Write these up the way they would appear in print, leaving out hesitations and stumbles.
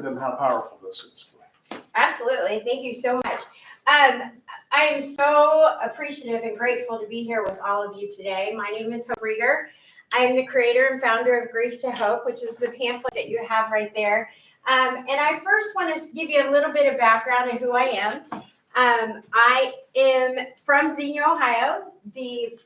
them how powerful this is. Absolutely. Thank you so much. I am so appreciative and grateful to be here with all of you today. My name is Hope Rieger. I am the creator and founder of Grief to Hope, which is the pamphlet that you have right there. And I first want to give you a little bit of background on who I am. I am from Xenia, Ohio, the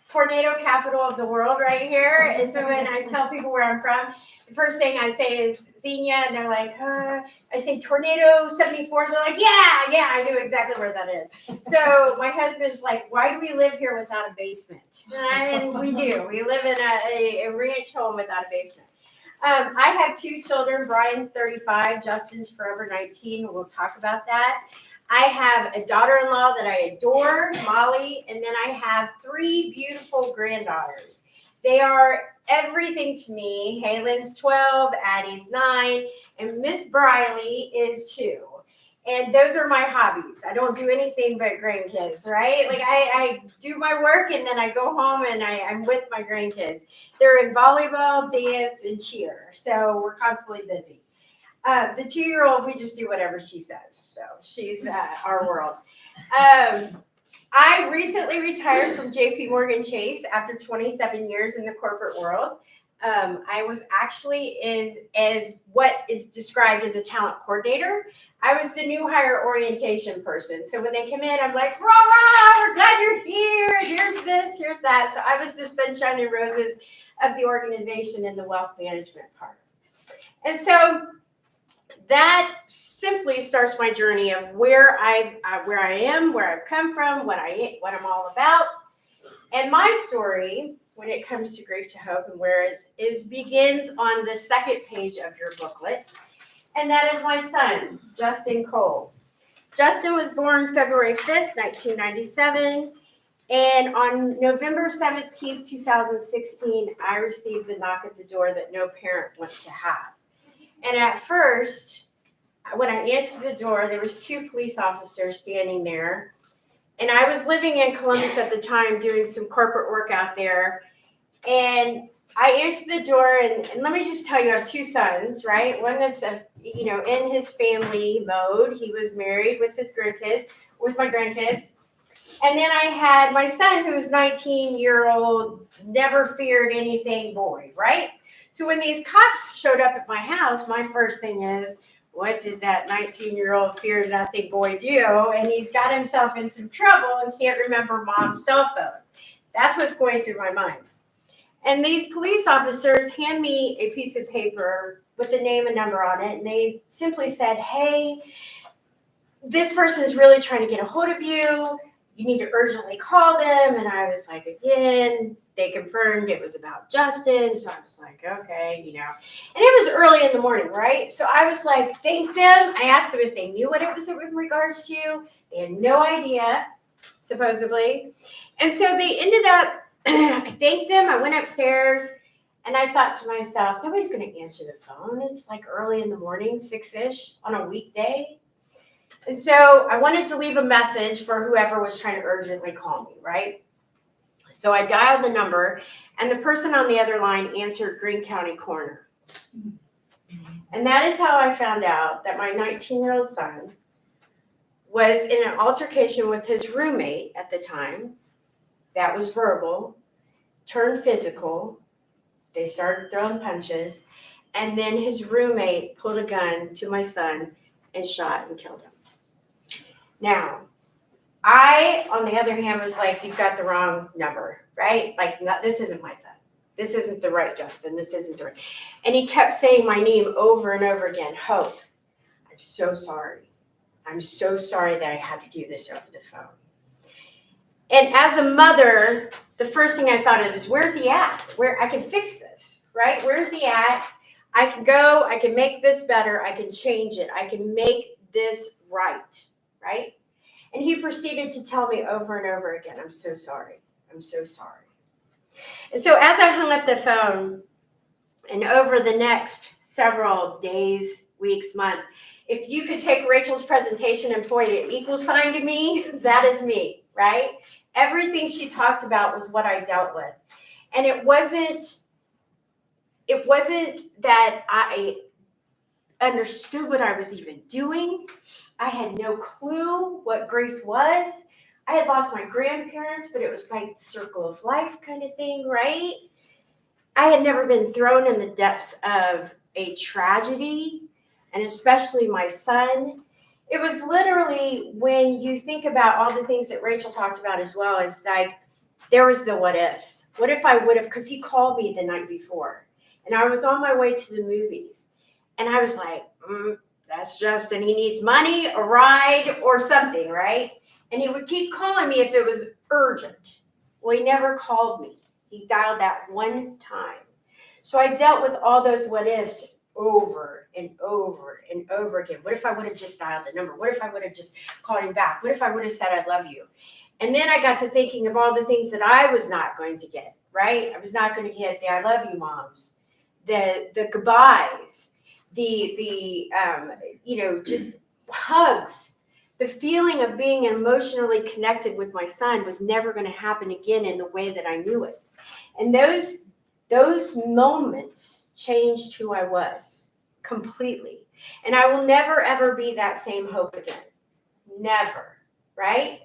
tornado capital of the world right here. And so when I tell people where I'm from, the first thing I say is Xenia, and they're like, I say tornado 74. They're like, yeah, I knew exactly where that is. So my husband's like, why do we live here without a basement? And we do. We live in a ranch home without a basement. I have two children. Brian's 35, Justin's forever 19. We'll talk about that. I have a daughter-in-law that I adore, Molly, and then I have three beautiful granddaughters. They are everything to me. Halen's 12, Addie's 9, and Miss Briley is 2. And those are my hobbies. I don't do anything but grandkids, right? Like I do my work and then I go home and I'm with my grandkids. They're in volleyball, dance, and cheer. So we're constantly busy. The 2-year-old, we just do whatever she says. So she's our world. I recently retired from JP Morgan Chase after 27 years in the corporate world. I was actually as what is described as a talent coordinator. I was the new hire orientation person. So when they come in, I'm like, rah, rah, we're glad you're here. Here's this, here's that. So I was the sunshine and roses of the organization in the wealth management part. And so that simply starts my journey of where I am, where I've come from, what I'm all about. And my story, when it comes to Grief to Hope and where it is, begins on the second page of your booklet. And that is my son, Justin Cole. Justin was born February 5th, 1997. And on November 17th, 2016, I received the knock at the door that no parent wants to have. And at first, when I answered the door, there was 2 police officers standing there. And I was living in Columbus at the time doing some corporate work out there. And I answered the door, and let me just tell you, I have 2 sons, right? One that's, in his family mode. He was married with my grandkids. And then I had my son, who was 19-year-old, never feared anything boy, right? So when these cops showed up at my house, my first thing is, what did that 19-year-old fear nothing boy do? And he's got himself in some trouble and can't remember mom's cell phone. That's what's going through my mind. And these police officers hand me a piece of paper with a name and number on it. And they simply said, hey, this person is really trying to get a hold of you. You need to urgently call them. And I was like, again, they confirmed it was about Justin. So I was like, okay, And it was early in the morning, right? So I was like, thank them. I asked them if they knew what it was in regards to. They had no idea, supposedly. And so they ended up, I thanked them. I went upstairs and I thought to myself, nobody's going to answer the phone. It's like early in the morning, 6-ish on a weekday. And so I wanted to leave a message for whoever was trying to urgently call me, right? So I dialed the number, and the person on the other line answered Greene County Coroner. And that is how I found out that my 19-year-old son was in an altercation with his roommate at the time. That was verbal, turned physical. They started throwing punches, and then his roommate pulled a gun to my son and shot and killed him. Now, I, on the other hand, was like, you've got the wrong number, right? Like, this isn't my son. This isn't the right Justin. This isn't the right. And he kept saying my name over and over again, Hope. I'm so sorry. I'm so sorry that I had to do this over the phone. And as a mother, the first thing I thought of is, where's he at? Where I can fix this, right? Where's he at? I can go. I can make this better. I can change it. I can make this right. Right? And he proceeded to tell me over and over again, I'm so sorry. I'm so sorry. And so as I hung up the phone, and over the next several days, weeks, months, if you could take Rachel's presentation and point an equal sign to me, that is me, right? Everything she talked about was what I dealt with. And it wasn't that understood what I was even doing. I had no clue what grief was. I had lost my grandparents, but it was like the circle of life kind of thing, right? I had never been thrown in the depths of a tragedy, and especially my son. It was literally, when you think about all the things that Rachel talked about as well, is like there was the what ifs. What if I would have, because he called me the night before and I was on my way to the movies and I was like, that's Justin. He needs money, a ride, or something, right? And he would keep calling me if it was urgent. Well, he never called me. He dialed that one time. So I dealt with all those what ifs over and over and over again. What if I would have just dialed the number? What if I would have just called him back? What if I would have said I love you? And then I got to thinking of all the things that I was not going to get, right? I was not going to get the I love you moms, the goodbyes, just hugs. The feeling of being emotionally connected with my son was never going to happen again in the way that I knew it. And those moments changed who I was completely. And I will never, ever be that same Hope again. Never, right?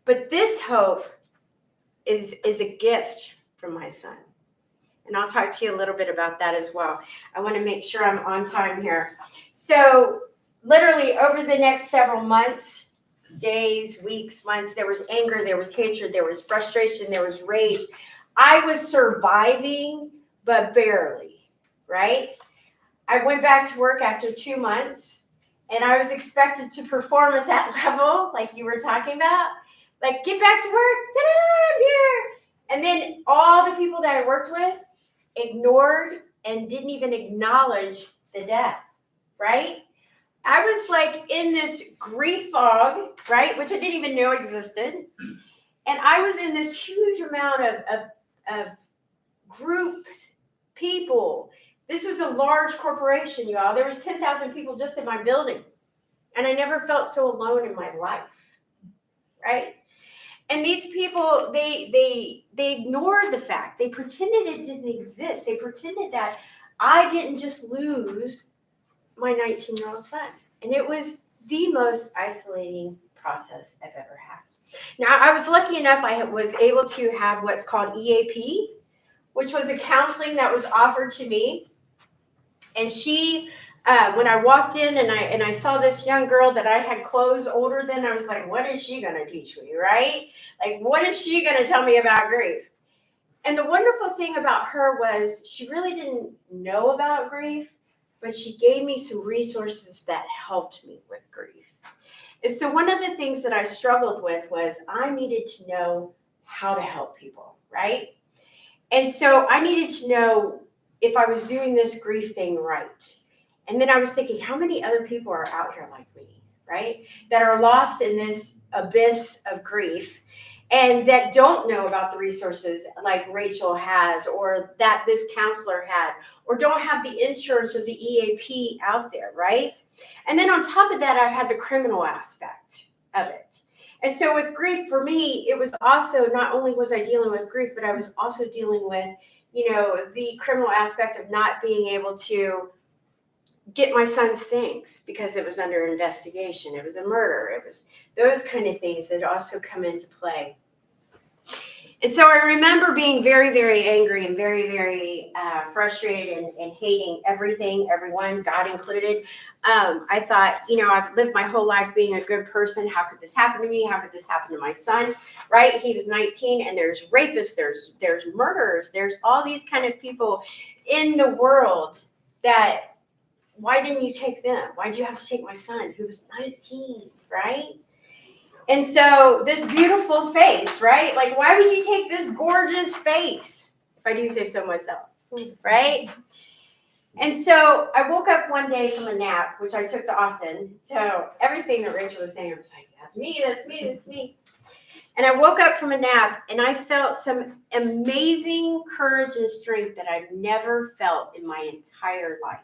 But this hope is a gift from my son. And I'll talk to you a little bit about that as well. I want to make sure I'm on time here. So literally over the next several months, days, weeks, months, there was anger, there was hatred, there was frustration, there was rage. I was surviving, but barely, right? I went back to work after 2 months, and I was expected to perform at that level, like you were talking about. Like, get back to work, ta-da, I'm here. And then all the people that I worked with ignored and didn't even acknowledge the death, right? I was like in this grief fog, right, which I didn't even know existed. And I was in this huge amount of group people. This was a large corporation, y'all. There was 10,000 people just in my building. And I never felt so alone in my life, right? And these people, they ignored the fact. They pretended it didn't exist. They pretended that I didn't just lose my 19-year-old son. And it was the most isolating process I've ever had. Now, I was lucky enough, I was able to have what's called EAP, which was a counseling that was offered to me. And she, when I walked in and I saw this young girl that I had clothes older than, I was like, what is she going to teach me, right? Like, what is she going to tell me about grief? And the wonderful thing about her was she really didn't know about grief, but she gave me some resources that helped me with grief. And so one of the things that I struggled with was I needed to know how to help people, right? And so I needed to know if I was doing this grief thing right. And then I was thinking, how many other people are out here like me, right? That are lost in this abyss of grief and that don't know about the resources like Rachel has, or that this counselor had, or don't have the insurance or the EAP out there, right? And then on top of that, I had the criminal aspect of it. And so with grief, for me, it was also, not only was I dealing with grief, but I was also dealing with, the criminal aspect of not being able to get my son's things because it was under investigation. It was a murder. It was those kind of things that also come into play. And so I remember being very, very angry and very, very frustrated and hating everything, everyone, God included. I thought, I've lived my whole life being a good person. How could this happen to me? How could this happen to my son? Right? He was 19, and there's rapists, there's murderers, there's all these kind of people in the world that, why didn't you take them? Why did you have to take my son who was 19, right? And so this beautiful face, right? Like, why would you take this gorgeous face? If I do say so myself, right? And so I woke up one day from a nap, which I took to often. So everything that Rachel was saying, I was like, that's me, that's me, that's me. And I woke up from a nap and I felt some amazing courage and strength that I've never felt in my entire life.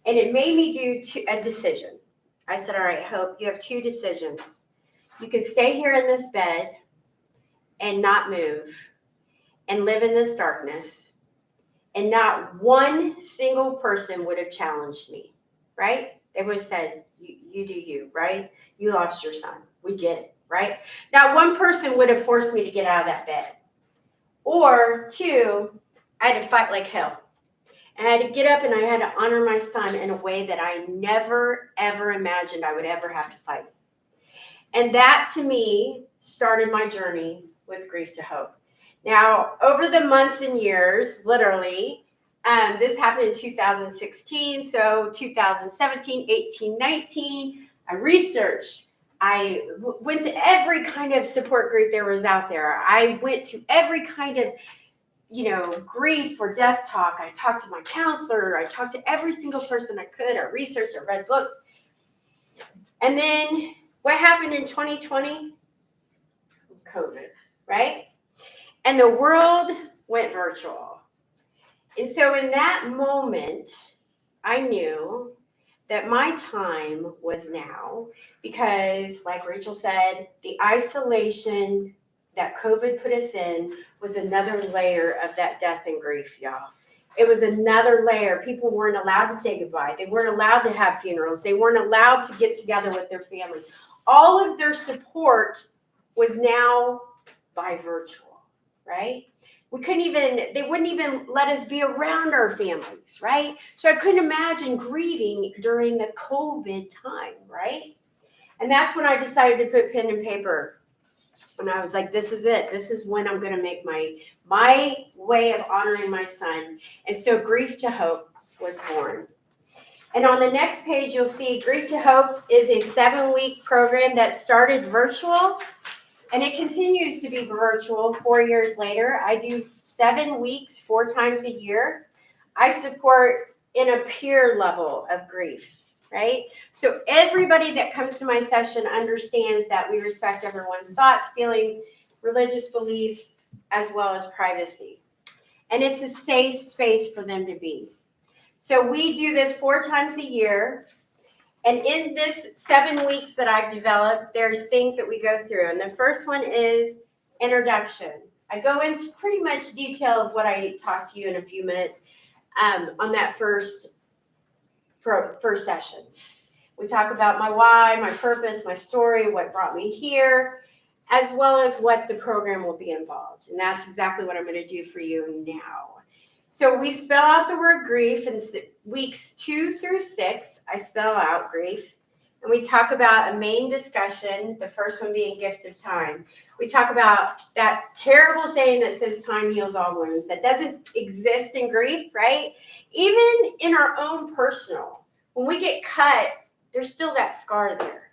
And it made me do a decision. I said, all right, Hope, you have two decisions. You can stay here in this bed and not move and live in this darkness, and not one single person would have challenged me, right? They would have said, you do you, right? You lost your son. We get it, right? Not one person would have forced me to get out of that bed. Or two, I had to fight like hell. And I had to get up and I had to honor my son in a way that I never, ever imagined I would ever have to fight. And that, to me, started my journey with Grief to Hope. Now, over the months and years, literally, this happened in 2016, so 2017, 18, 19, I researched. I went to every kind of support group there was out there. I went to every kind of, grief or death talk. I talked to my counselor. I talked to every single person I could. I researched, I read books. And then what happened in 2020? COVID, right? And the world went virtual. And so in that moment, I knew that my time was now, because like Rachel said, the isolation that COVID put us in was another layer of that death and grief, y'all. It was another layer. People weren't allowed to say goodbye. They weren't allowed to have funerals. They weren't allowed to get together with their families. All of their support was now by virtual, right? They wouldn't even let us be around our families, right? So I couldn't imagine grieving during the COVID time, right? And that's when I decided to put pen and paper. And I was like, this is it. This is when I'm going to make my way of honoring my son. And so Grief to Hope was born. And on the next page, you'll see Grief to Hope is a 7-week program that started virtual. And it continues to be virtual 4 years later. I do 7 weeks, 4 times a year. I support in a peer level of grief, right? So everybody that comes to my session understands that we respect everyone's thoughts, feelings, religious beliefs, as well as privacy. And it's a safe space for them to be. So we do this 4 times a year. And in this 7 weeks that I've developed, there's things that we go through. And the first one is introduction. I go into pretty much detail of what I talked to you in a few minutes on that first session. We talk about my why, my purpose, my story, what brought me here, as well as what the program will be involved. And that's exactly what I'm going to do for you now. So we spell out the word grief in weeks 2 through 6. I spell out grief. And we talk about a main discussion, the first one being gift of time. We talk about that terrible saying that says time heals all wounds. That doesn't exist in grief, right? Even in our own personal, when we get cut, there's still that scar there,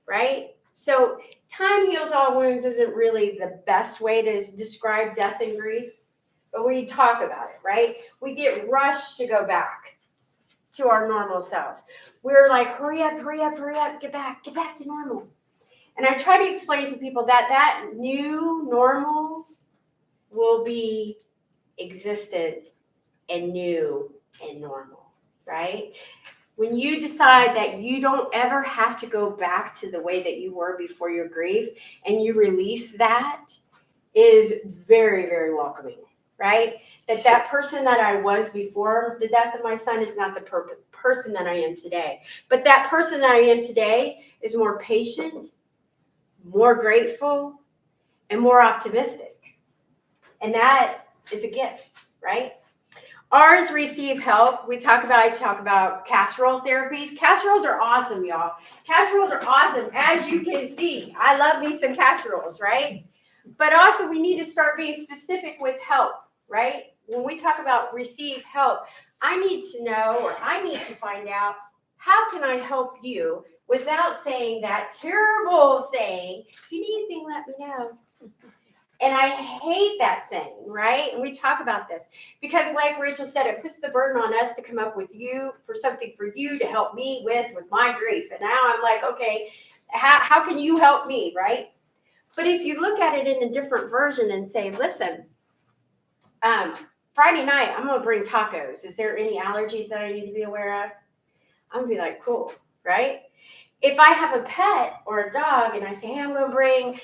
right? So time heals all wounds isn't really the best way to describe death and grief. But we talk about it, right? We get rushed to go back to our normal selves. We're like, hurry up, get back to normal. And I try to explain to people that new normal will be existent and new and normal, right? When you decide that you don't ever have to go back to the way that you were before your grief, and you release that, is very, very welcoming. Right? That person that I was before the death of my son is not the person that I am today. But that person that I am today is more patient, more grateful, and more optimistic. And that is a gift, right? Ours receive help. I talk about casserole therapies. Casseroles are awesome, y'all. Casseroles are awesome. As you can see, I love me some casseroles, right? But also we need to start being specific with help. Right? When we talk about receive help, I need to know, or I need to find out, how can I help you without saying that terrible saying, if you need anything, let me know. And I hate that saying, right? And we talk about this because like Rachel said, it puts the burden on us to come up with something for you to help me with my grief. And now I'm like, okay, how can you help me, right? But if you look at it in a different version and say, listen, Friday night, I'm going to bring tacos. Is there any allergies that I need to be aware of? I'm going to be like, cool, right? If I have a pet or a dog and I say, hey, I'm going to bring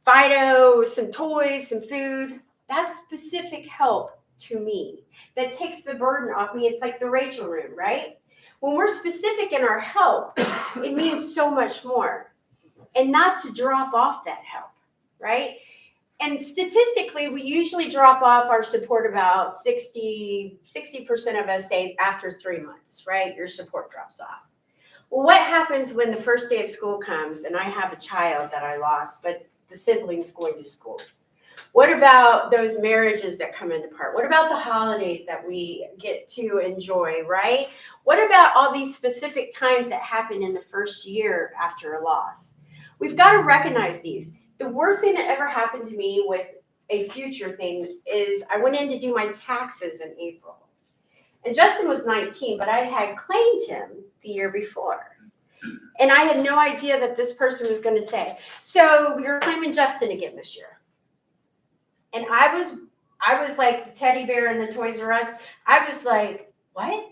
Fido, some toys, some food, that's specific help to me, that takes the burden off me. It's like the Rachel room, right? When we're specific in our help, it means so much more. And not to drop off that help, right? And statistically, we usually drop off our support about 60% of us say after 3 months, right? Your support drops off. Well, what happens when the first day of school comes and I have a child that I lost, but the sibling's going to school? What about those marriages that come into part? What about the holidays that we get to enjoy, right? What about all these specific times that happen in the first year after a loss? We've got to recognize these. The worst thing that ever happened to me with a future thing is I went in to do my taxes in April. And Justin was 19, but I had claimed him the year before. And I had no idea that this person was going to say, so you're claiming Justin again this year. And I was like the teddy bear in the Toys R Us. I was like, what?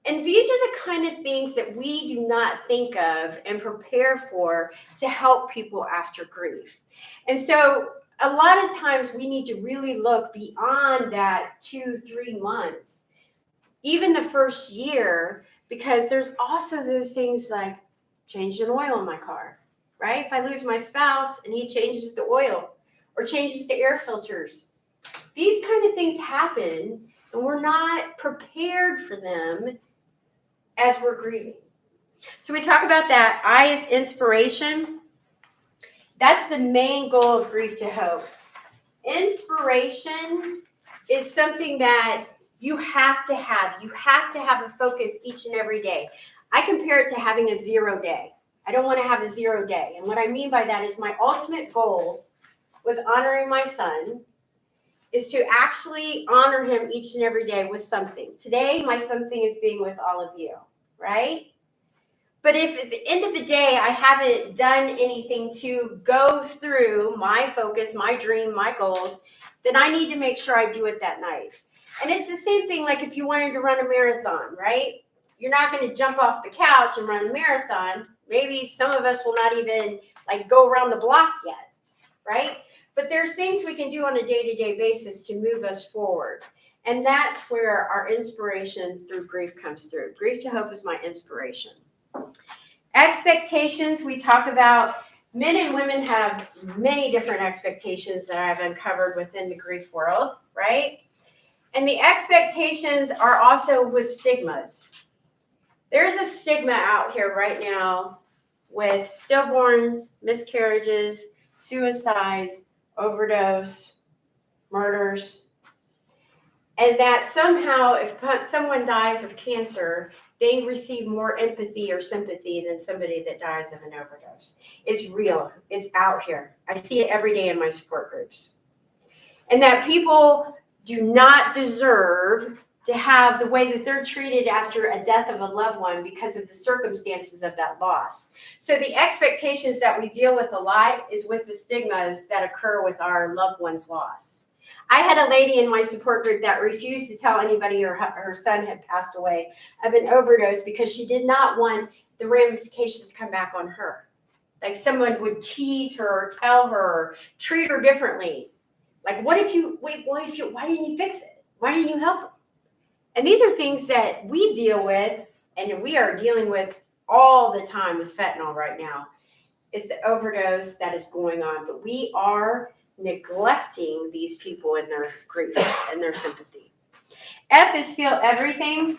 And these are the kind of things that we do not think of and prepare for to help people after grief. And so a lot of times we need to really look beyond that 2-3 months, even the first year, because there's also those things like changing oil in my car, right? If I lose my spouse and he changes the oil or changes the air filters, these kind of things happen and we're not prepared for them as we're grieving. So we talk about that. I is inspiration. That's the main goal of Grief to Hope. Inspiration is something that you have to have. You have to have a focus each and every day. I compare it to having a 0 day. I don't want to have a 0 day. And what I mean by that is my ultimate goal with honoring my son is to actually honor him each and every day with something. Today, my something is being with all of you, right? But if at the end of the day, I haven't done anything to go through my focus, my dream, my goals, then I need to make sure I do it that night. And it's the same thing like if you wanted to run a marathon, right? You're not going to jump off the couch and run a marathon. Maybe some of us will not even like go around the block yet, right? But there's things we can do on a day-to-day basis to move us forward. And that's where our inspiration through grief comes through. Grief to Hope is my inspiration. Expectations, we talk about. Men and women have many different expectations that I've uncovered within the grief world, right? And the expectations are also with stigmas. There's a stigma out here right now with stillborns, miscarriages, suicides, overdose, murders, and that somehow if someone dies of cancer, they receive more empathy or sympathy than somebody that dies of an overdose. It's real. It's out here. I see it every day in my support groups. And that people do not deserve to have the way that they're treated after a death of a loved one because of the circumstances of that loss. So the expectations that we deal with a lot is with the stigmas that occur with our loved one's loss. I had a lady in my support group that refused to tell anybody her son had passed away of an overdose because she did not want the ramifications to come back on her. Like someone would tease her or tell her, treat her differently. Like, why didn't you fix it? Why didn't you help him? And these are things that we deal with and we are dealing with all the time with fentanyl right now. It's the overdose that is going on, but we are neglecting these people in their grief and their sympathy. F is feel everything.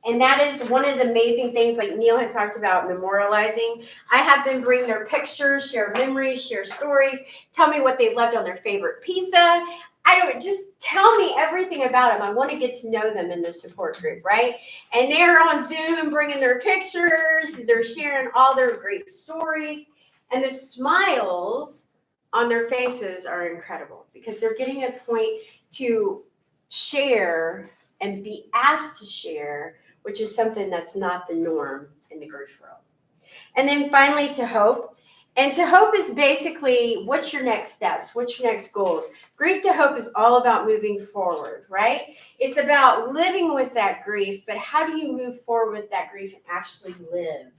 And that is one of the amazing things, like Neil had talked about, memorializing. I have them bring their pictures, share memories, share stories, tell me what they loved on their favorite pizza. Just tell me everything about them. I want to get to know them in the support group, right? And they're on Zoom bringing their pictures. They're sharing all their great stories. And the smiles on their faces are incredible because they're getting a point to share and be asked to share, which is something that's not the norm in the grief world. And then finally, to hope. And to hope is basically, what's your next steps? What's your next goals? Grief to hope is all about moving forward, right? It's about living with that grief, but how do you move forward with that grief and actually live,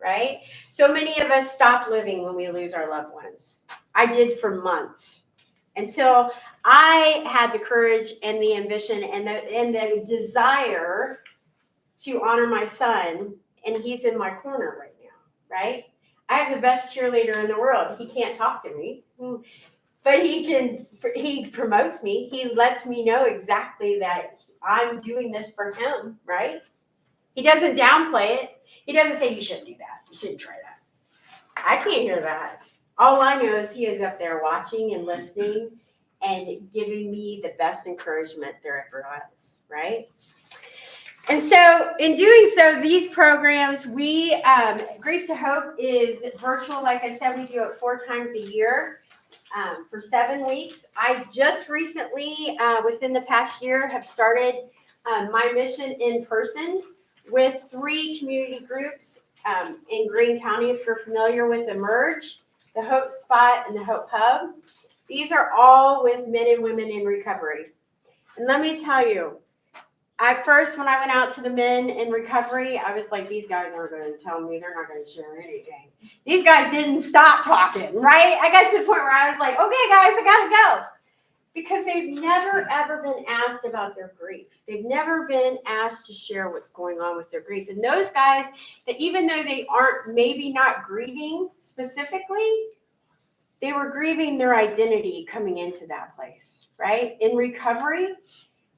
right? So many of us stop living when we lose our loved ones. I did for months. until I had the courage and the ambition and the desire to honor my son, and he's in my corner right now, right? I have the best cheerleader in the world. He can't talk to me, but he promotes me. He lets me know exactly that I'm doing this for him, right? He doesn't downplay it. He doesn't say, you shouldn't do that. You shouldn't try that. I can't hear that. All I know is he is up there watching and listening and giving me the best encouragement there ever was, right? And so in doing so, these programs, Grief to Hope is virtual. Like I said, we do it 4 times a year for 7 weeks. I just recently, within the past year, have started my mission in person with 3 community groups in Greene County. If you're familiar with Emerge, the Hope Spot, and the Hope Hub, these are all with men and women in recovery. And let me tell you, at first, when I went out to the men in recovery, I was like, these guys aren't going to tell me. They're not going to share anything. These guys didn't stop talking, right? I got to the point where I was like, okay, guys, I got to go. Because they've never, ever been asked about their grief. They've never been asked to share what's going on with their grief. And those guys, that even though they aren't maybe not grieving specifically, they were grieving their identity coming into that place, right? In recovery,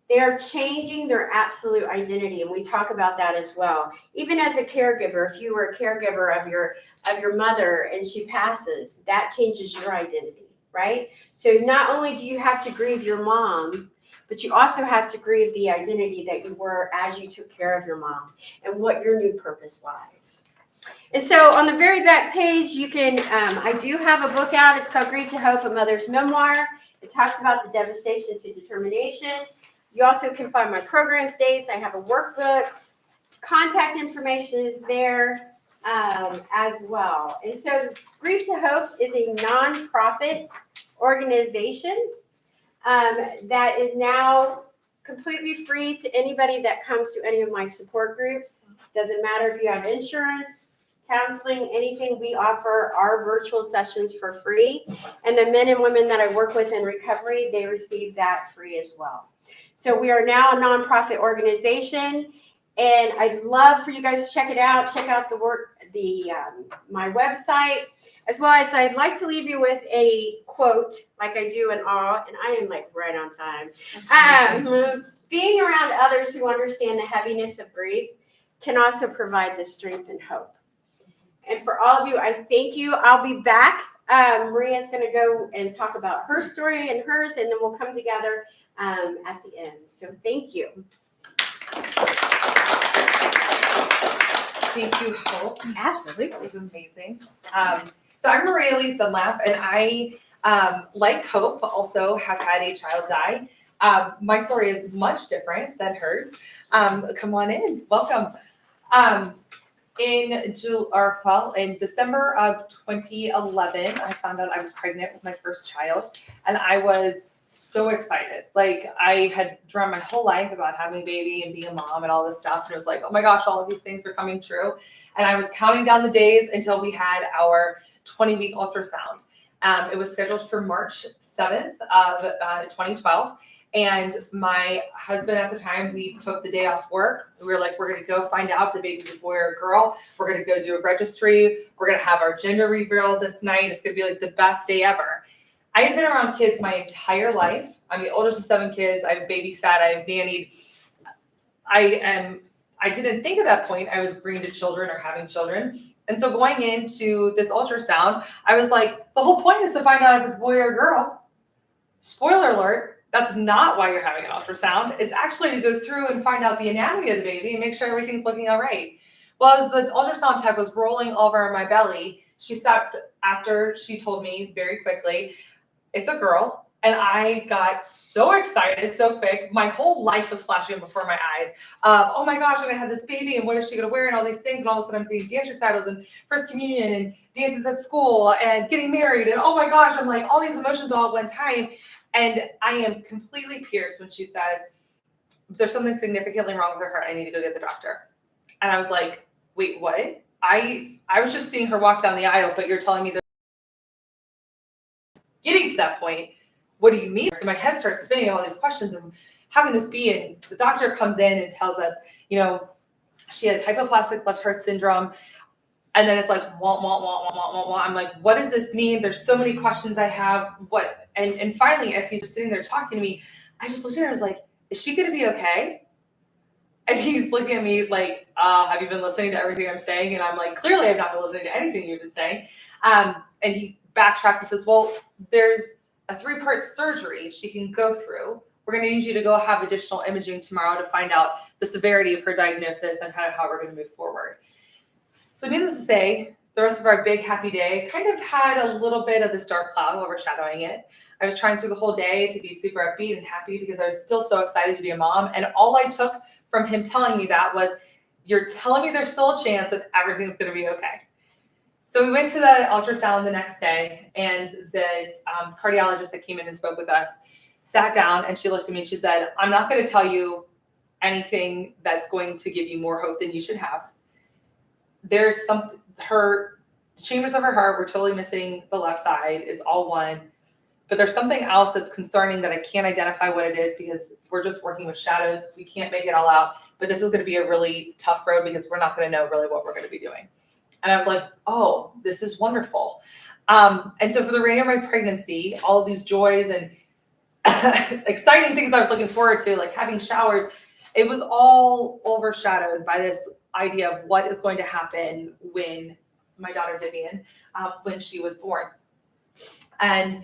they are changing their absolute identity, and we talk about that as well. Even as a caregiver, if you were a caregiver of your mother and she passes, that changes your identity, right? So not only do you have to grieve your mom, but you also have to grieve the identity that you were as you took care of your mom and what your new purpose lies. And so on the very back page, you can, I do have a book out. It's called Grief to Hope, A Mother's Memoir. It talks about the devastation to determination. You also can find my programs dates. I have a workbook. Contact information is there as well. And so Grief to Hope is a nonprofit organization that is now completely free to anybody that comes to any of my support groups. Doesn't matter if you have insurance, counseling, anything. We offer our virtual sessions for free. And the men and women that I work with in recovery, they receive that free as well. So we are now a nonprofit organization, and I'd love for you guys to check it out. Check out my website, as well as I'd like to leave you with a quote, like I do in all, and I am like right on time. Being around others who understand the heaviness of grief can also provide the strength and hope. And for all of you, I thank you. I'll be back. Maria's going to go and talk about her story and hers, and then we'll come together at the end. So thank you. Thank you, Hope. Absolutely. That was amazing. So I'm Maria Lee Dunlap, and I, like Hope, also have had a child die. My story is much different than hers. Come on in. Welcome. In December of 2011, I found out I was pregnant with my first child, and I was so excited. Like, I had dreamt my whole life about having a baby and being a mom and all this stuff, and it was like, oh my gosh, all of these things are coming true. And I was counting down the days until we had our 20-week ultrasound. It was scheduled for March 7th of 2012. And my husband at the time, we took the day off work. We were like, we're going to go find out if the baby's a boy or a girl. We're going to go do a registry. We're going to have our gender reveal this night. It's going to be like the best day ever. I had been around kids my entire life. I'm the oldest of 7 kids. I've babysat. I've nannied. I didn't think at that point I was agreeing to children or having children. And so going into this ultrasound, I was like, the whole point is to find out if it's a boy or a girl. Spoiler alert, that's not why you're having an ultrasound. It's actually to go through and find out the anatomy of the baby and make sure everything's looking all right. Well, as the ultrasound tech was rolling over my belly, she stopped after she told me very quickly, it's a girl. And I got so excited so quick. My whole life was flashing before my eyes. Oh my gosh, I'm going to have this baby, and what is she going to wear, and all these things. And all of a sudden I'm seeing dance recitals and first communion and dances at school and getting married. And oh my gosh, I'm like all these emotions all at one time. And I am completely pierced when she says, there's something significantly wrong with her heart. I need to go get the doctor. And I was like, wait, what? I was just seeing her walk down the aisle, but you're telling me that. Getting to that point, what do you mean? So my head starts spinning all these questions and how can this be? And the doctor comes in and tells us, she has hypoplastic left heart syndrome. And then it's like, wah, wah, wah, wah, wah, wah. I'm like, what does this mean? There's so many questions I have. What? And finally, as he's just sitting there talking to me, I just looked at her and was like, is she going to be okay? And he's looking at me like, have you been listening to everything I'm saying? And I'm like, clearly I've not been listening to anything you've been saying. And he backtracks and says, well, there's a 3-part surgery she can go through. We're going to need you to go have additional imaging tomorrow to find out the severity of her diagnosis and kind of how we're going to move forward. So needless to say, the rest of our big happy day kind of had a little bit of this dark cloud overshadowing it. I was trying through the whole day to be super upbeat and happy because I was still so excited to be a mom. And all I took from him telling me that was, you're telling me there's still a chance that everything's going to be okay. So we went to the ultrasound the next day, and the cardiologist that came in and spoke with us sat down, and she looked at me and she said, I'm not going to tell you anything that's going to give you more hope than you should have. There's her chambers of her heart were totally missing the left side. It's all one. But there's something else that's concerning that I can't identify what it is because we're just working with shadows. We can't make it all out. But this is going to be a really tough road because we're not going to know really what we're going to be doing. And I was like, oh, this is wonderful. And so for the remainder of my pregnancy, all of these joys and exciting things I was looking forward to, like having showers, it was all overshadowed by this idea of what is going to happen when my daughter Vivian, when she was born. And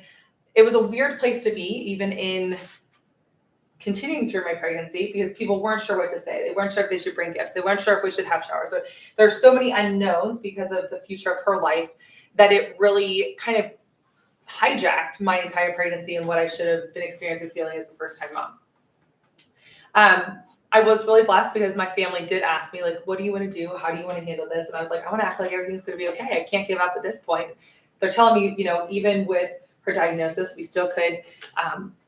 it was a weird place to be, even in continuing through my pregnancy, because people weren't sure what to say. They weren't sure if they should bring gifts. They weren't sure if we should have showers. So there's so many unknowns because of the future of her life that it really kind of hijacked my entire pregnancy and what I should have been experiencing feeling as a first-time mom. I was really blessed because my family did ask me, like, what do you want to do? How do you want to handle this? And I was like, I want to act like everything's going to be okay. I can't give up at this point. They're telling me, even with her diagnosis, we still could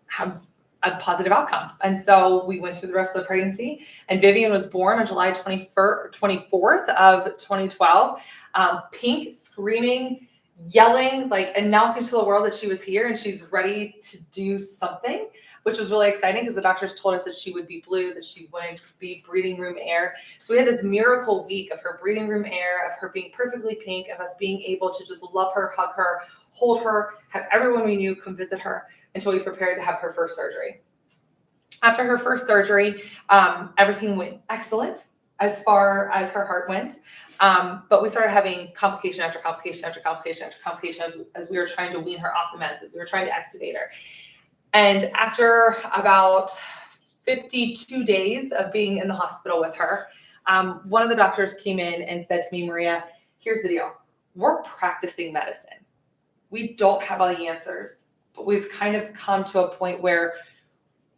have a positive outcome. And so we went through the rest of the pregnancy, and Vivian was born on July 24th of 2012, pink, screaming, yelling, like announcing to the world that she was here and she's ready to do something, which was really exciting because the doctors told us that she would be blue, that she wouldn't be breathing room air. So we had this miracle week of her breathing room air, of her being perfectly pink, of us being able to just love her, hug her, hold her, have everyone we knew come visit her until we prepared to have her first surgery. After her first surgery, everything went excellent as far as her heart went. But we started having complication after complication after complication after complication as we were trying to wean her off the meds, as we were trying to extubate her. And after about 52 days of being in the hospital with her, one of the doctors came in and said to me, Maria, here's the deal. We're practicing medicine. We don't have all the answers, but we've kind of come to a point where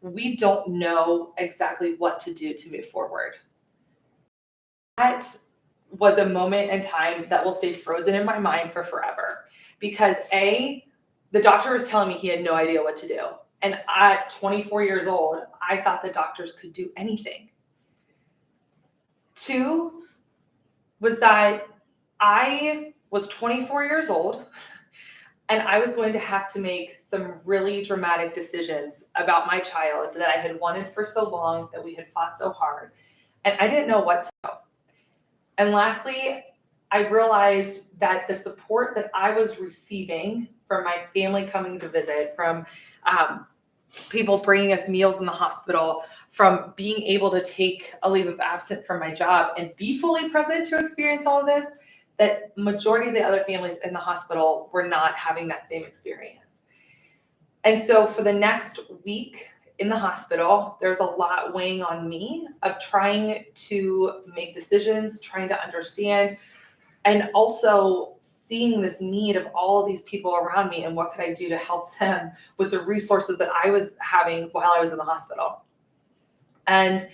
we don't know exactly what to do to move forward. That was a moment in time that will stay frozen in my mind for forever. Because the doctor was telling me he had no idea what to do. And at 24 years old, I thought the doctors could do anything. 2 was that I was 24 years old and I was going to have to make some really dramatic decisions about my child that I had wanted for so long, that we had fought so hard. And I didn't know what to do. And lastly, I realized that the support that I was receiving from my family coming to visit, from people bringing us meals in the hospital, from being able to take a leave of absence from my job and be fully present to experience all of this, that majority of the other families in the hospital were not having that same experience. And so for the next week in the hospital, there's a lot weighing on me of trying to make decisions, trying to understand, and also seeing this need of all of these people around me and what could I do to help them with the resources that I was having while I was in the hospital. And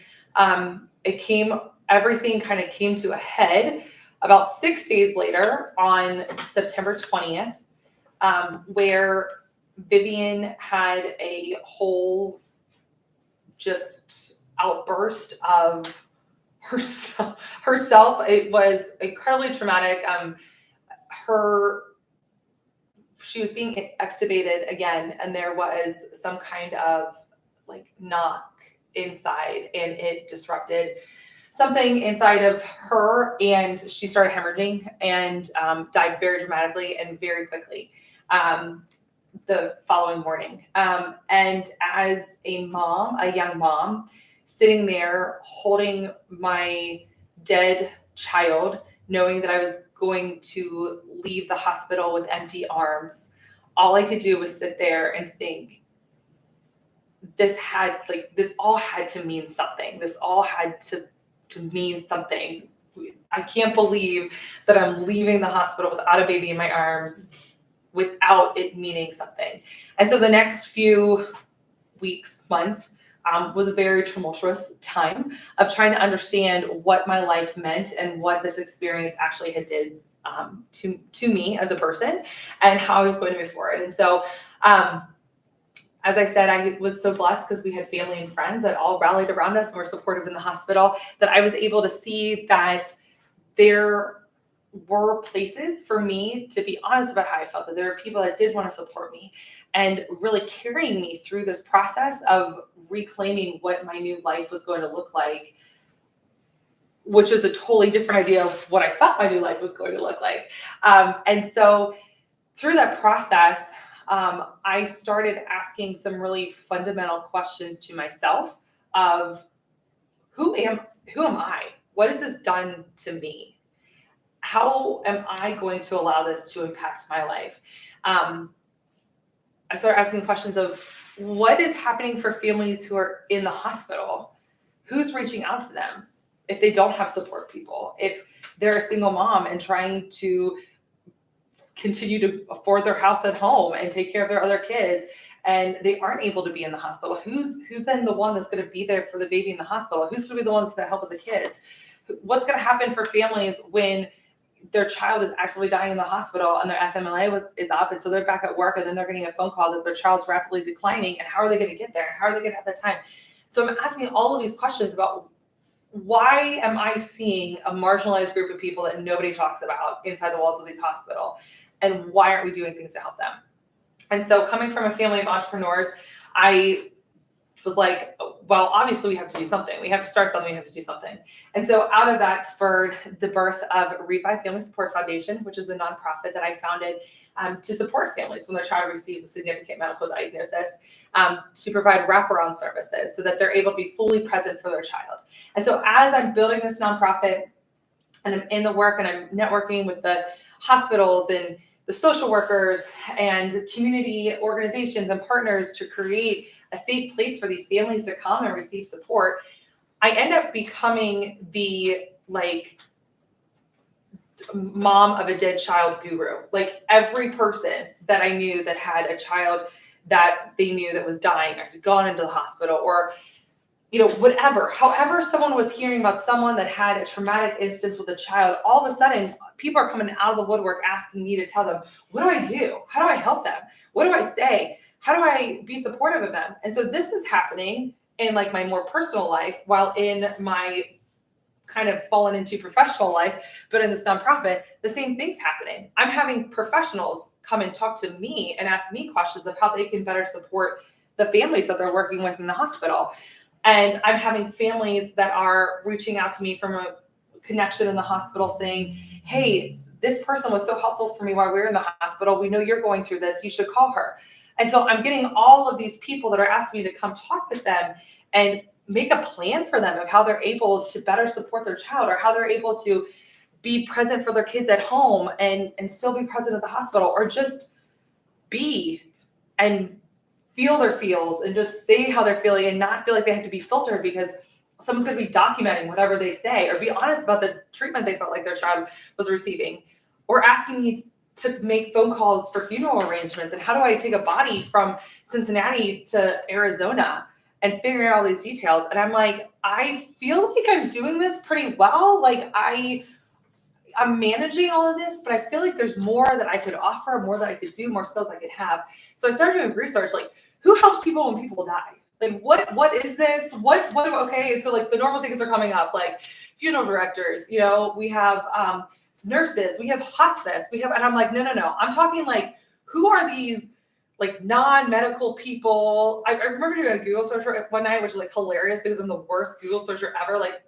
everything kind of came to a head about 6 days later on September 20th, where Vivian had a whole just outburst of herself. It was incredibly traumatic. she was being extubated again, and there was some kind of like knock inside, and it disrupted something inside of her, and she started hemorrhaging and died very dramatically and very quickly the following morning. And as a mom, a young mom, sitting there holding my dead child, knowing that I was going to leave the hospital with empty arms, all I could do was sit there and think, this all had to mean something. This all had to mean something. I can't believe that I'm leaving the hospital without a baby in my arms without it meaning something. And so the next few weeks, months, was a very tumultuous time of trying to understand what my life meant and what this experience actually had did to me as a person and how I was going to move forward. And so, as I said, I was so blessed because we had family and friends that all rallied around us and were supportive in the hospital, that I was able to see that there were places for me to be honest about how I felt, that there were people that did want to support me and really carrying me through this process of reclaiming what my new life was going to look like, which is a totally different idea of what I thought my new life was going to look like. And so through that process, I started asking some really fundamental questions to myself of who am I? What has this done to me? How am I going to allow this to impact my life? I started asking questions of what is happening for families who are in the hospital? Who's reaching out to them if they don't have support people? If they're a single mom and trying to continue to afford their house at home and take care of their other kids, and they aren't able to be in the hospital, who's then the one that's going to be there for the baby in the hospital? Who's going to be the one that's going to help with the kids? What's going to happen for families when their child is actively dying in the hospital and their FMLA is up, and so they're back at work, and then they're getting a phone call that their child's rapidly declining, and how are they going to get there? And how are they going to have the time? So I'm asking all of these questions about why am I seeing a marginalized group of people that nobody talks about inside the walls of these hospitals, and why aren't we doing things to help them? And so coming from a family of entrepreneurs, I was like, well, obviously we have to do something. We have to start something. We have to do something. And so out of that spurred the birth of Refi Family Support Foundation, which is a nonprofit that I founded to support families when their child receives a significant medical diagnosis, to provide wraparound services so that they're able to be fully present for their child. And so as I'm building this nonprofit and I'm in the work and I'm networking with the hospitals and the social workers and community organizations and partners to create a safe place for these families to come and receive support, I end up becoming the mom of a dead child guru. Like every person that I knew that had a child that they knew that was dying or had gone into the hospital, or whatever, however someone was hearing about someone that had a traumatic instance with a child, all of a sudden people are coming out of the woodwork asking me to tell them, what do I do? How do I help them? What do I say? How do I be supportive of them? And so this is happening in like my more personal life, while in my kind of fallen into professional life, but in this nonprofit, the same thing's happening. I'm having professionals come and talk to me and ask me questions of how they can better support the families that they're working with in the hospital. And I'm having families that are reaching out to me from a connection in the hospital saying, hey, this person was so helpful for me while we were in the hospital. We know you're going through this. You should call her. And so I'm getting all of these people that are asking me to come talk with them and make a plan for them of how they're able to better support their child, or how they're able to be present for their kids at home and still be present at the hospital, or just be and feel their feels and just say how they're feeling and not feel like they have to be filtered because someone's going to be documenting whatever they say, or be honest about the treatment they felt like their child was receiving, or asking me to make phone calls for funeral arrangements. And how do I take a body from Cincinnati to Arizona and figure out all these details? And I'm like, I feel like I'm doing this pretty well. Like I'm managing all of this, but I feel like there's more that I could offer, more that I could do, more skills I could have. So I started doing research, like who helps people when people die? Like what is this? Okay. And so like the normal things are coming up, like funeral directors, we have nurses, we have hospice, and I'm like, no. I'm talking like, who are these like non-medical people? I remember doing a Google search one night, which is like hilarious because I'm the worst Google searcher ever. Like,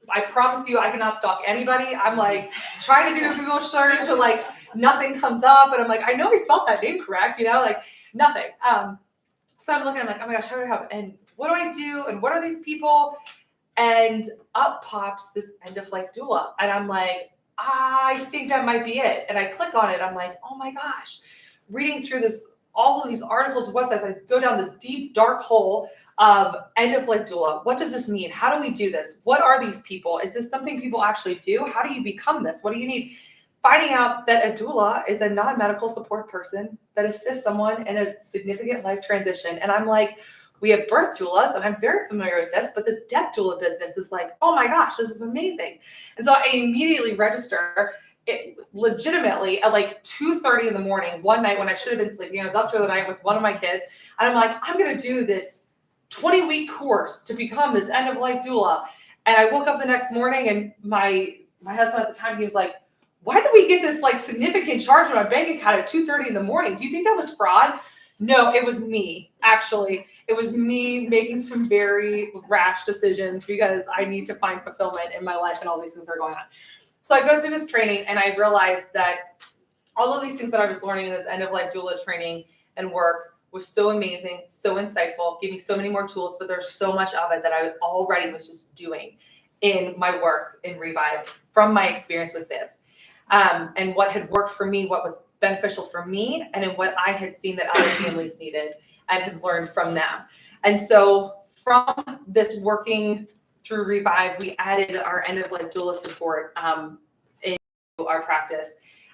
I promise you, I cannot stalk anybody. I'm like trying to do a Google search and like nothing comes up. And I'm like, I know I spelled that name correct, like nothing. So I'm looking, I'm like, oh my gosh, how do I help? And what do I do? And what are these people? And up pops this end of life doula. And I'm like, I think that might be it. And I click on it. I'm like, oh my gosh, reading through all of these articles, websites, I go down this deep, dark hole of end of life doula. What does this mean? How do we do this? What are these people? Is this something people actually do? How do you become this? What do you need? Finding out that a doula is a non-medical support person that assists someone in a significant life transition. And I'm like, we have birth doulas, and I'm very familiar with this, but this death doula business is like, oh my gosh, this is amazing. And so I immediately register it legitimately at like 2:30 in the morning, one night when I should have been sleeping. I was up through the night with one of my kids, and I'm like, I'm going to do this 20-week course to become this end of life doula. And I woke up the next morning, and my husband at the time, he was like, why did we get this like significant charge on our bank account at 2:30 in the morning? Do you think that was fraud? No, it was me, actually. It was me making some very rash decisions because I need to find fulfillment in my life and all these things are going on. So I go through this training and I realized that all of these things that I was learning in this end of life doula training and work was so amazing, so insightful, gave me so many more tools, but there's so much of it that I already was just doing in my work in Revive from my experience with Viv. And what had worked for me, what was beneficial for me, and in what I had seen that other families needed and had learned from them. And so from this working through Revive, we added our end of life doula support into our practice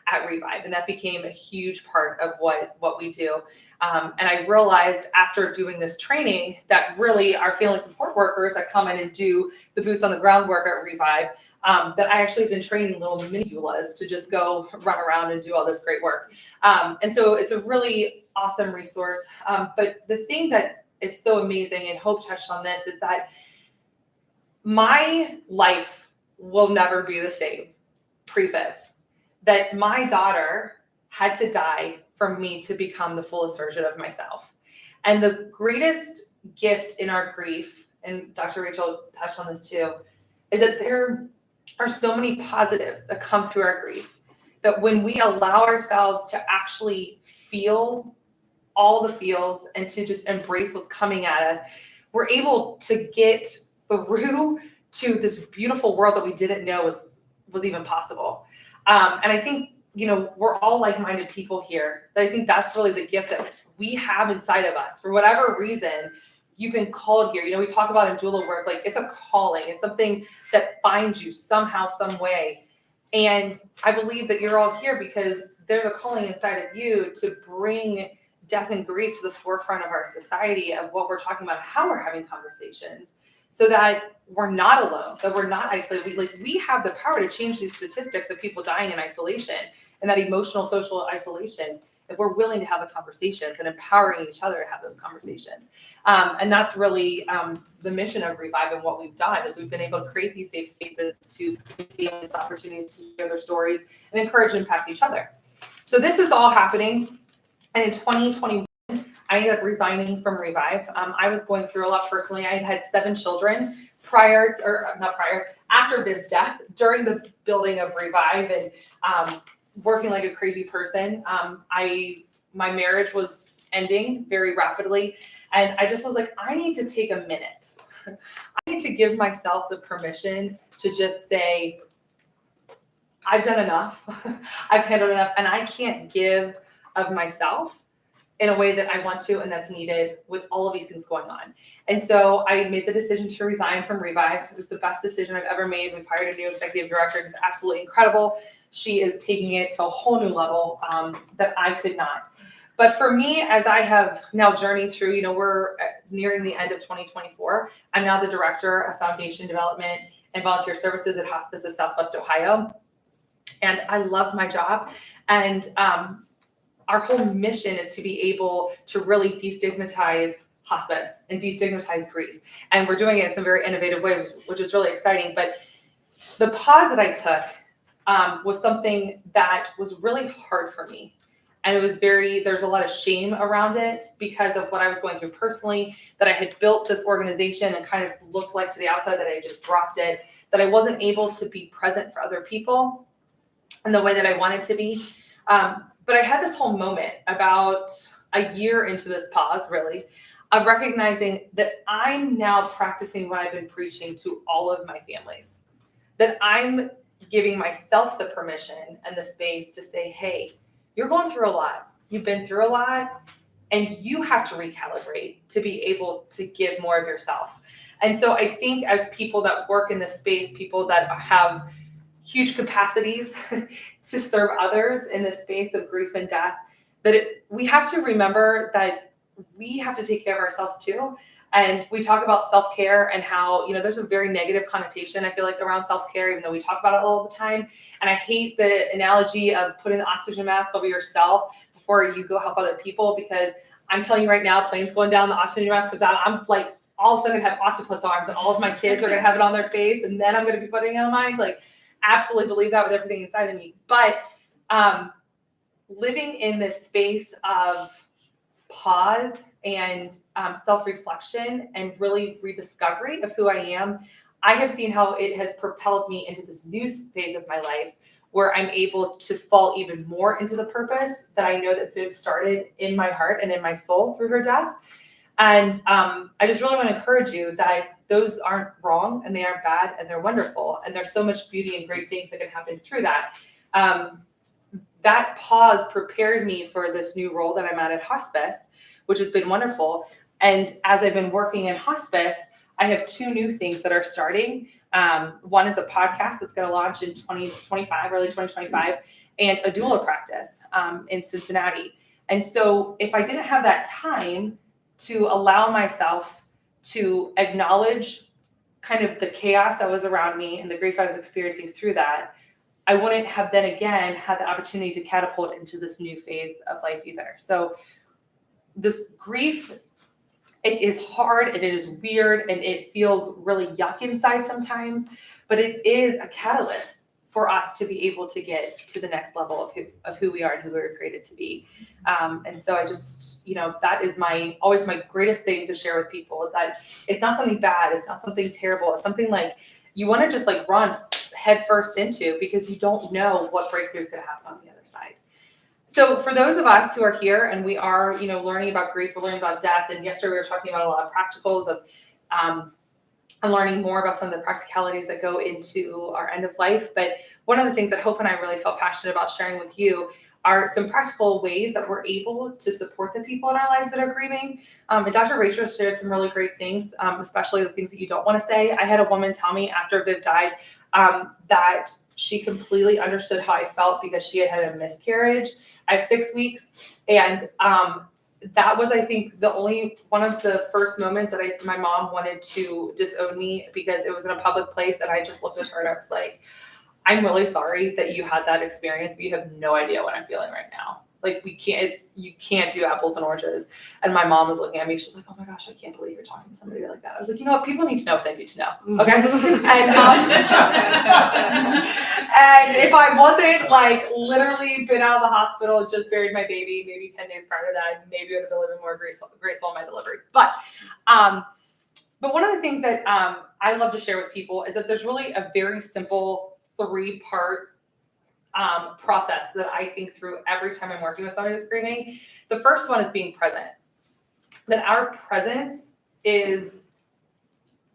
at Revive. And that became a huge part of what we do. And I realized after doing this training that really our family support workers that come in and do the boots on the ground work at Revive, that I actually have been training little mini doulas to just go run around and do all this great work. And so it's a really awesome resource. But the thing that is so amazing, and Hope touched on this, is that my life will never be the same pre-Viv. That my daughter had to die for me to become the fullest version of myself. And the greatest gift in our grief, and Dr. Rachel touched on this too, is that there are so many positives that come through our grief, that when we allow ourselves to actually feel all the feels and to just embrace what's coming at us, we're able to get through to this beautiful world that we didn't know was even possible. And I think, we're all like-minded people here. I think that's really the gift that we have inside of us. For whatever reason, you've been called here. We talk about in doula work, like it's a calling. It's something that finds you somehow, some way. And I believe that you're all here because there's a calling inside of you to bring death and grief to the forefront of our society, of what we're talking about, how we're having conversations, so that we're not alone, that we're not isolated. We have the power to change these statistics of people dying in isolation and that emotional, social isolation, if we're willing to have the conversations and empowering each other to have those conversations. And that's really the mission of Revive, and what we've done is we've been able to create these safe spaces to give families opportunities to share their stories and encourage and impact each other. So this is all happening. And in 2021, I ended up resigning from Revive. I was going through a lot personally. I had 7 children after Viv's death, during the building of Revive, and working like a crazy person. My marriage was ending very rapidly, and I just was like, I need to take a minute. I need to give myself the permission to just say, I've done enough. I've handled enough, and I can't give of myself in a way that I want to and that's needed with all of these things going on. And so I made the decision to resign from Revive. It was the best decision I've ever made. We've hired a new executive director who's absolutely incredible. She is taking it to a whole new level that I could not. But for me, as I have now journeyed through, we're nearing the end of 2024. I'm now the director of foundation development and volunteer services at Hospice of Southwest Ohio. And I love my job. And our whole mission is to be able to really destigmatize hospice and destigmatize grief. And we're doing it in some very innovative ways, which is really exciting. But the pause that I took was something that was really hard for me. And there's a lot of shame around it because of what I was going through personally, that I had built this organization and kind of looked like to the outside that I just dropped it, that I wasn't able to be present for other people in the way that I wanted to be. But I had this whole moment about a year into this pause, really, of recognizing that I'm now practicing what I've been preaching to all of my families, that I'm giving myself the permission and the space to say, hey, you're going through a lot. You've been through a lot, and you have to recalibrate to be able to give more of yourself. And so I think as people that work in this space, people that have huge capacities to serve others in this space of grief and death, that we have to remember that we have to take care of ourselves too. And we talk about self-care and how, there's a very negative connotation, I feel like, around self-care, even though we talk about it all the time. And I hate the analogy of putting the oxygen mask over yourself before you go help other people, because I'm telling you right now, planes going down, the oxygen mask comes out, I'm like, all of a sudden I have octopus arms and all of my kids are going to have it on their face, and then I'm going to be putting it on mine. Like, absolutely believe that with everything inside of me. But living in this space of pause and self-reflection and really rediscovery of who I am, I have seen how it has propelled me into this new phase of my life where I'm able to fall even more into the purpose that I know that Viv started in my heart and in my soul through her death. And I just really want to encourage you that those aren't wrong and they aren't bad and they're wonderful. And there's so much beauty and great things that can happen through that. That pause prepared me for this new role that I'm at hospice, which has been wonderful. And as I've been working in hospice, I have two new things that are starting. One is a podcast that's going to launch in 2025, early 2025, and a doula practice in Cincinnati. And so if I didn't have that time to allow myself to acknowledge kind of the chaos that was around me and the grief I was experiencing through that, I wouldn't have then again had the opportunity to catapult into this new phase of life either. So this grief, it is hard and it is weird and it feels really yuck inside sometimes, but it is a catalyst for us to be able to get to the next level of who we are and who we were created to be. And so I just, that is always my greatest thing to share with people, is that it's not something bad. It's not something terrible. It's something like you want to just like run head first into, because you don't know what breakthrough is going to happen on the other side. So for those of us who are here and we are, learning about grief, we're learning about death. And yesterday we were talking about a lot of practicals of, I'm learning more about some of the practicalities that go into our end of life. But one of the things that Hope and I really felt passionate about sharing with you are some practical ways that we're able to support the people in our lives that are grieving. And Dr. Rachel shared some really great things, especially the things that you don't want to say. I had a woman tell me after Viv died that she completely understood how I felt because she had a miscarriage at 6 weeks. And that was, I think, the only one of the first moments that my mom wanted to disown me, because it was in a public place. And I just looked at her and I was like, I'm really sorry that you had that experience, but you have no idea what I'm feeling right now. Like, you can't do apples and oranges. And my mom was looking at me. She's like, oh my gosh, I can't believe you're talking to somebody like that. I was like, you know what? People need to know what they need to know. Okay. And if I wasn't like literally been out of the hospital, just buried my baby, maybe 10 days prior to that, maybe I would have been a little bit more graceful in my delivery. But one of the things that I love to share with people is that there's really a very simple 3-part process that I think through every time I'm working with somebody with grieving. The first one is being present. That our presence is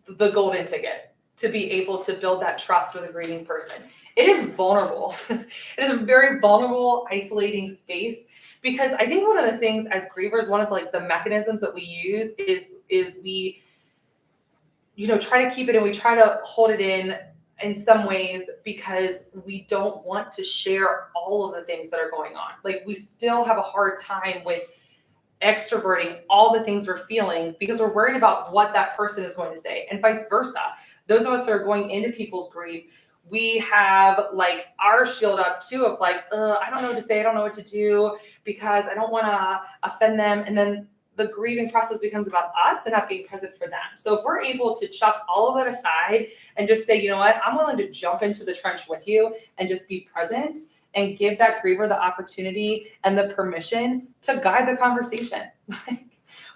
the golden ticket to be able to build that trust with a grieving person. It is vulnerable. It is a very vulnerable, isolating space, because I think one of the things as grievers, one of the mechanisms that we use is we, try to keep it and we try to hold it in some ways, because we don't want to share all of the things that are going on. Like, we still have a hard time with extroverting all the things we're feeling because we're worried about what that person is going to say, and vice versa. Those of us that are going into people's grief, we have like our shield up too of like, I don't know what to say. I don't know what to do because I don't want to offend them. And then the grieving process becomes about us and not being present for them. So if we're able to chuck all of that aside and just say, you know what, I'm willing to jump into the trench with you and just be present and give that griever the opportunity and the permission to guide the conversation.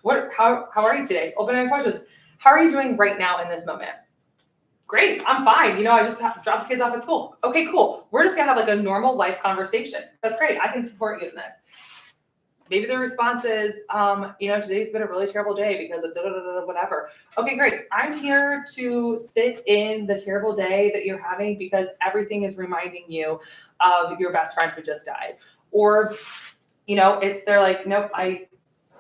How are you today? Open-ended questions. How are you doing right now in this moment? Great, I'm fine. I just dropped the kids off at school. Okay, cool. We're just gonna have like a normal life conversation. That's great. I can support you in this. Maybe the response is, today's been a really terrible day because of whatever. Okay, great. I'm here to sit in the terrible day that you're having because everything is reminding you of your best friend who just died. Or, they're like, nope,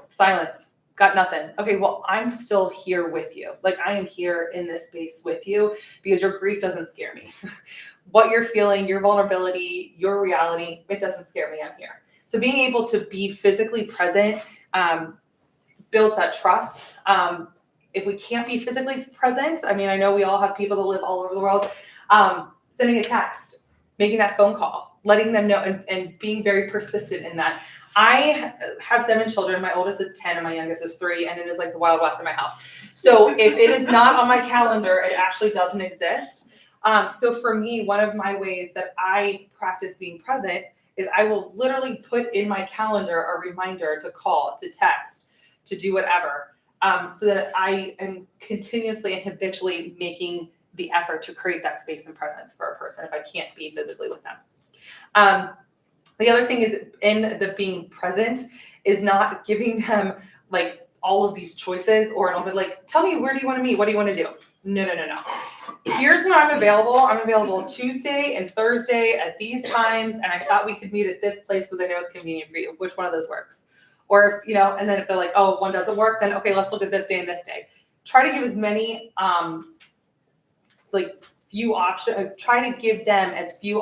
silence. Got nothing. Okay, well, I'm still here with you. Like, I am here in this space with you because your grief doesn't scare me. What you're feeling, your vulnerability, your reality, it doesn't scare me. I'm here. So being able to be physically present builds that trust. If we can't be physically present, I know we all have people that live all over the world, sending a text, making that phone call, letting them know, and being very persistent in that. I have 7 children. My oldest is 10 and my youngest is 3, and it is like the Wild West in my house. So if it is not on my calendar, it actually doesn't exist. So for me, one of my ways that I practice being present is I will literally put in my calendar a reminder to call, to text, to do whatever, so that I am continuously and habitually making the effort to create that space and presence for a person if I can't be physically with them. The other thing is in the being present is not giving them like all of these choices or like, tell me, where do you want to meet? What do you want to do? No. Here's when I'm available. I'm available Tuesday and Thursday at these times. And I thought we could meet at this place because I know it's convenient for you. Which one of those works? Or if, and then if they're like, oh, one doesn't work, then okay, let's look at this day and this day. Try to give as many, few options, try to give them as few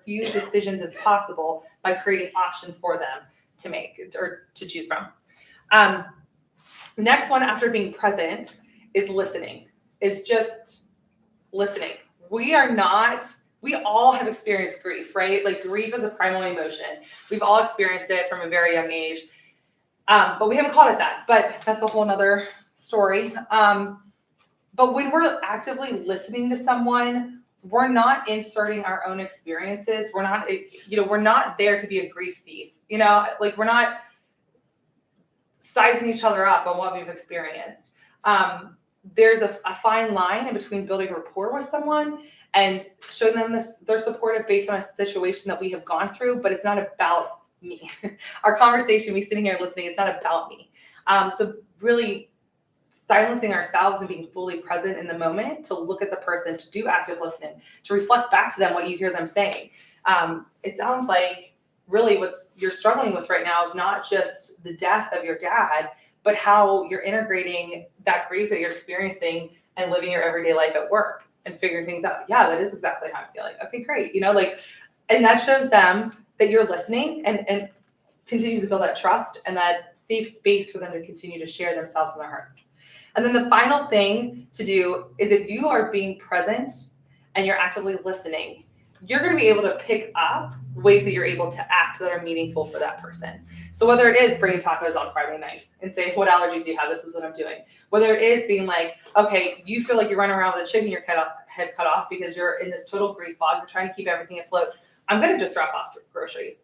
decisions as possible by creating options for them to make or to choose from. Next one after being present is listening, is just listening. We all have experienced grief, right? Like grief is a primal emotion. We've all experienced it from a very young age, but we haven't called it that, but that's a whole nother story. But when we're actively listening to someone, we're not inserting our own experiences. We're not there to be a grief thief. We're not sizing each other up on what we've experienced. There's a fine line in between building rapport with someone and showing them they're supportive based on a situation that we have gone through, but it's not about me. Our conversation, we sitting here listening, it's not about me. So really silencing ourselves and being fully present in the moment to look at the person, to do active listening, to reflect back to them what you hear them saying. It sounds like really what you're struggling with right now is not just the death of your dad, but how you're integrating that grief that you're experiencing and living your everyday life at work and figuring things out. Yeah, that is exactly how I'm feeling. Okay, great. And that shows them that you're listening and continues to build that trust and that safe space for them to continue to share themselves and their hearts. And then the final thing to do is if you are being present and you're actively listening, you're going to be able to pick up ways that you're able to act that are meaningful for that person. So whether it is bringing tacos on Friday night and saying, what allergies do you have? This is what I'm doing. Whether it is being like, okay, you feel like you're running around with a chicken, your head cut off because you're in this total grief fog. You're trying to keep everything afloat. I'm going to just drop off groceries.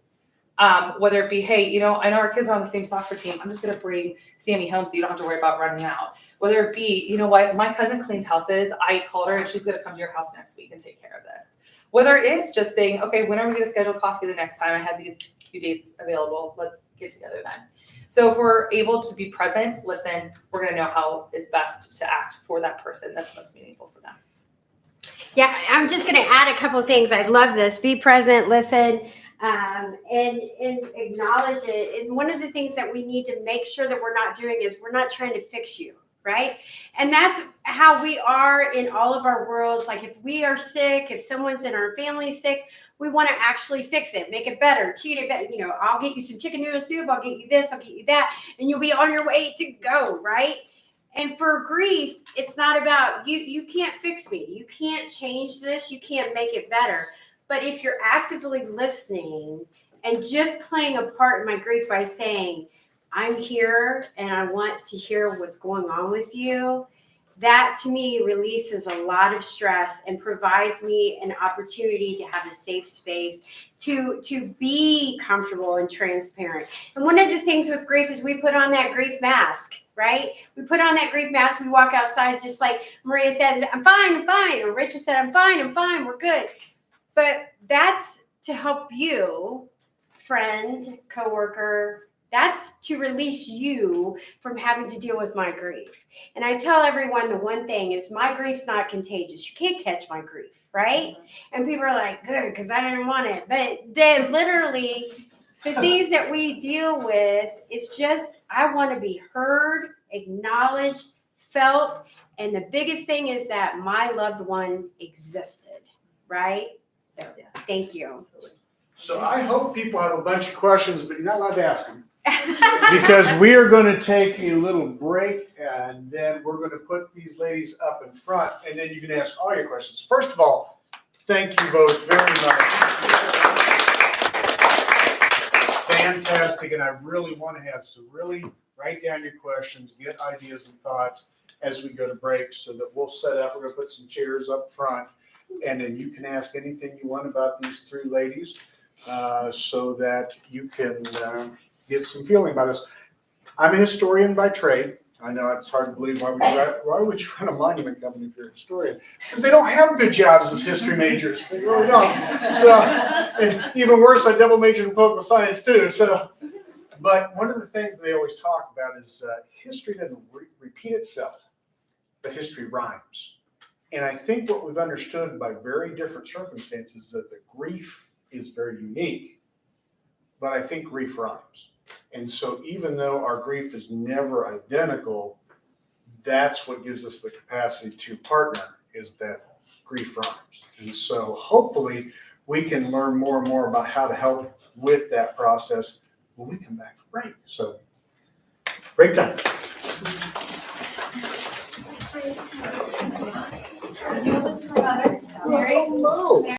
Whether it be, hey, I know our kids are on the same soccer team. I'm just going to bring Sammy home so you don't have to worry about running out. Whether it be, you know what, my cousin cleans houses. I called her and she's going to come to your house next week and take care of this. Whether it is just saying, okay, when are we going to schedule coffee the next time? I have these few dates available. Let's get together then. So if we're able to be present, listen, we're going to know how is best to act for that person that's most meaningful for them. Yeah, I'm just going to add a couple of things. I love this. Be present, listen, and acknowledge it. And one of the things that we need to make sure that we're not doing is we're not trying to fix you. Right? And that's how we are in all of our worlds. Like if we are sick, if someone's in our family sick, we want to actually fix it, make it better, treat it better. I'll get you some chicken noodle soup. I'll get you this, I'll get you that. And you'll be on your way to go. Right? And for grief, it's not about you. You can't fix me. You can't change this. You can't make it better. But if you're actively listening and just playing a part in my grief by saying, I'm here and I want to hear what's going on with you. that to me releases a lot of stress and provides me an opportunity to have a safe space to be comfortable and transparent. And one of the things with grief is we put on that grief mask, right? We put on that grief mask. We walk outside just like Maria said, I'm fine. Or Rachel said, I'm fine, we're good. But that's to help you, friend, coworker. That's to release you from having to deal with my grief. And I tell everyone the one thing is my grief's not contagious. You can't catch my grief, right? And people are like, good, because I didn't want it. But then literally the things that we deal with is just, I want to be heard, acknowledged, felt. And the biggest thing is that my loved one existed, right? So thank you. So I hope people have a bunch of questions, but you're not allowed to ask them. Because we are going to take a little break, and then we're going to put these ladies up in front, and then you can ask all your questions. First of all, thank you both very much. Fantastic, and I really want to have, so really write down your questions, get ideas and thoughts as we go to break, so that we'll set up, we're going to put some chairs up front, and then you can ask anything you want about these three ladies, so that you can get some feeling about this. I'm a historian by trade. I know it's hard to believe why would you run a monument company if you're a historian? Because they don't have good jobs as history majors. They really don't. So, and even worse, I double majored in political science too. So, but one of the things they always talk about is history doesn't repeat itself, but history rhymes. And I think what we've understood by very different circumstances is that the grief is very unique, but I think grief rhymes. And so even though our grief is never identical, that's what gives us the capacity to partner, is that grief rhymes. And so hopefully we can learn more and more about how to help with that process when we come back from break. So break time. Hello.